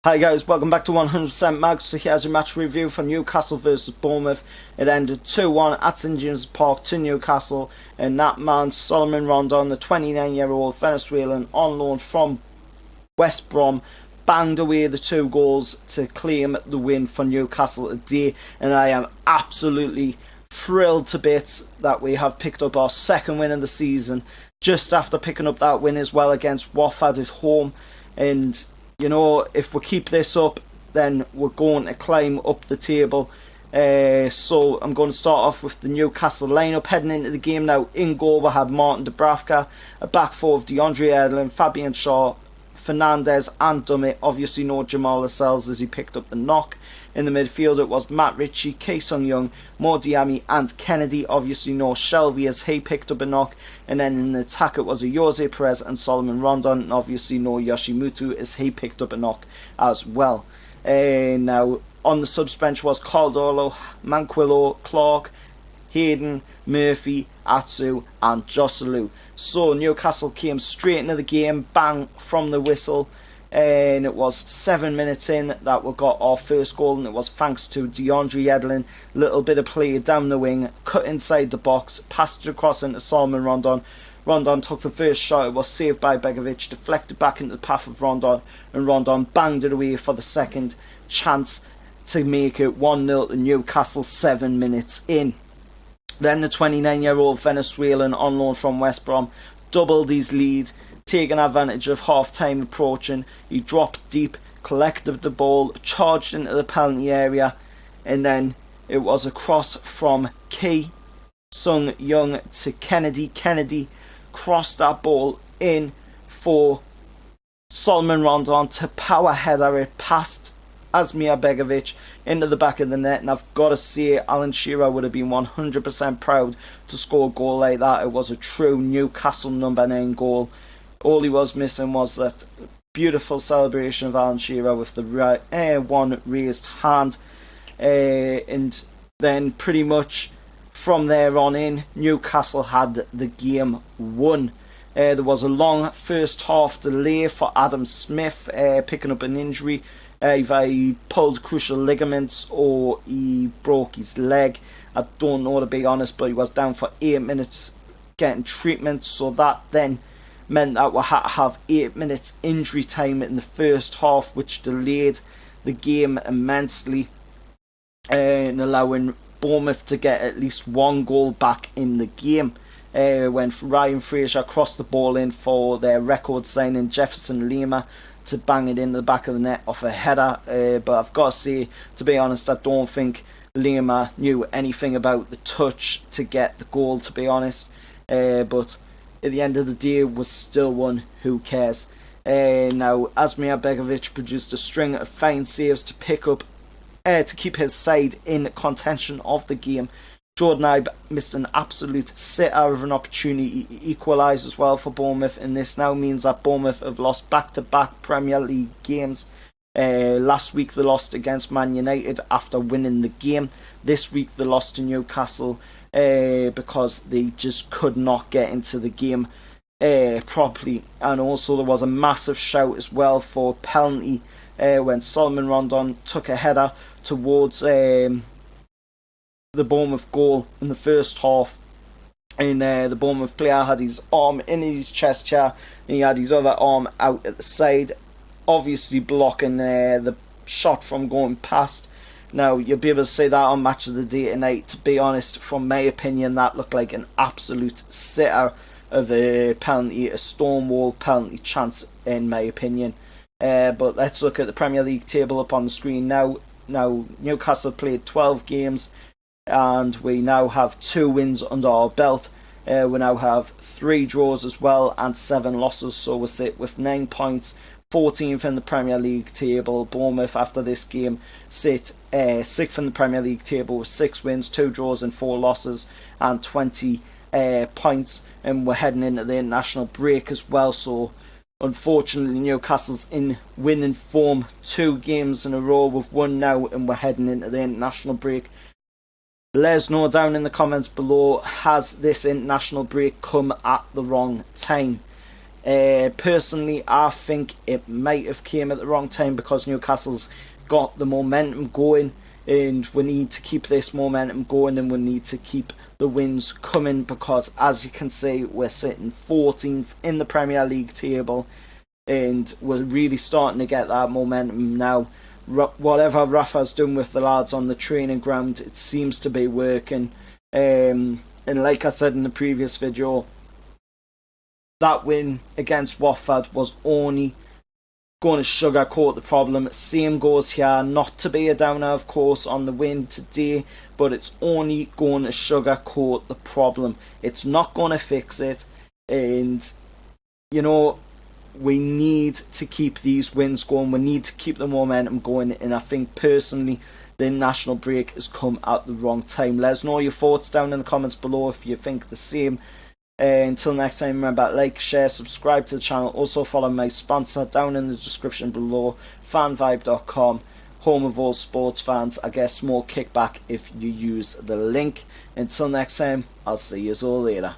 Hi guys, welcome back to 100% Mags. So here's your match review for Newcastle versus Bournemouth. It ended 2-1 at St James Park to Newcastle, and that man Solomon Rondon, the 29-year-old Venezuelan on loan from West Brom, banged away the 2 goals to claim the win for Newcastle today, and I am absolutely thrilled to bits that we have picked up our second win of the season, just after picking up that win as well against Watford at home. And you know, if we keep this up, then we're going to climb up the table. So I'm going to start off with the Newcastle lineup heading into the game now. In goal, we had Martin Dubravka, a back four of DeAndre Edlin, Fabian Shaw, Fernandez and Dummett. Obviously no Jamal Lascelles as he picked up the knock. In the midfield it was Matt Ritchie, Kae-Sung Young, Mo Diami and Kennedy. Obviously no Shelvey as he picked up a knock. And then in the attack it was a Jose Perez and Solomon Rondon. And obviously no Yoshimutu as he picked up a knock as well. Now on the subs bench was Caldolo, Manquillo, Clark, Hayden, Murphy, Atsu and Joselu. So Newcastle came straight into the game, bang from the whistle, and it was 7 minutes in that we got our first goal, and it was thanks to DeAndre Edlin. Little bit of play down the wing, cut inside the box, passed it across into Solomon Rondon. Rondon took the first shot, it was saved by Begovic, deflected back into the path of Rondon, and Rondon banged it away for the second chance to make it 1-0 to Newcastle 7 minutes in. Then the 29-year-old Venezuelan on loan from West Brom doubled his lead, taking advantage of half-time approaching. He dropped deep, collected the ball, charged into the penalty area, and then it was a cross from Kae-Sung Young to Kennedy. Kennedy crossed that ball in for Solomon Rondon to power header it past Asmir Begovic into the back of the net, and I've got to say Alan Shearer would have been 100% proud to score a goal like that. It was a true Newcastle number 9 goal. All he was missing was that beautiful celebration of Alan Shearer with the one raised hand, and then pretty much from there on in, Newcastle had the game won. There was a long first half delay for Adam Smith, picking up an injury. Either he pulled crucial ligaments or he broke his leg. I don't know, to be honest, but he was down for 8 minutes getting treatment, so that then meant that we had to have 8 minutes injury time in the first half, which delayed the game immensely, and allowing Bournemouth to get at least 1 goal back in the game. When Ryan Fraser crossed the ball in for their record signing Jefferson Lima to bang it in the back of the net off a header, but I've got to say, to be honest, I don't think Lima knew anything about the touch to get the goal, to be honest, but at the end of the day was still one. Who cares? Now Asmir Begovic produced a string of fine saves to pick up to keep his side in contention of the game. Jordan Ibe missed an absolute sitter of an opportunity to equalise as well for Bournemouth, and this now means that Bournemouth have lost back-to-back Premier League games. Last week they lost against Man United after winning the game. This week they lost to Newcastle because they just could not get into the game properly. And also there was a massive shout as well for penalty when Solomon Rondon took a header towards the Bournemouth goal in the first half, and the Bournemouth player had his arm in his chest here and he had his other arm out at the side, obviously blocking the shot from going past. Now you'll be able to say that on Match of the Day tonight. To be honest, from my opinion, that looked like an absolute sitter of a penalty, a stonewall penalty chance in my opinion. But let's look at the Premier League table up on the screen now. Newcastle played 12 games and we now have 2 wins under our belt. We now have 3 draws as well and 7 losses, so we sit with 9 points, 14th in the Premier League table. Bournemouth after this game sit 6th in the Premier League table with 6 wins, 2 draws and 4 losses and 20 points, and we're heading into the international break as well. So unfortunately Newcastle's in winning form, 2 games in a row. We've won now and we're heading into the international break. Let us know down in the comments below, has this international break come at the wrong time? Personally, I think it might have came at the wrong time because Newcastle's got the momentum going, and we need to keep this momentum going, and we need to keep the wins coming, because as you can see, we're sitting 14th in the Premier League table, and we're really starting to get that momentum now. Whatever Rafa's done with the lads on the training ground, it seems to be working. And like I said in the previous video, that win against Watford was only going to sugarcoat the problem. Same goes here, not to be a downer of course on the win today, but it's only going to sugarcoat the problem. It's not going to fix it, and you know, we need to keep these wins going. We need to keep the momentum going, and I think personally the international break has come at the wrong time. Let us know your thoughts down in the comments below if you think the same. Until next time, remember, like, share, subscribe to the channel. Also follow my sponsor down in the description below, fanvibe.com, home of all sports fans. I get a small kickback if you use the link. Until next time, I'll see you all later.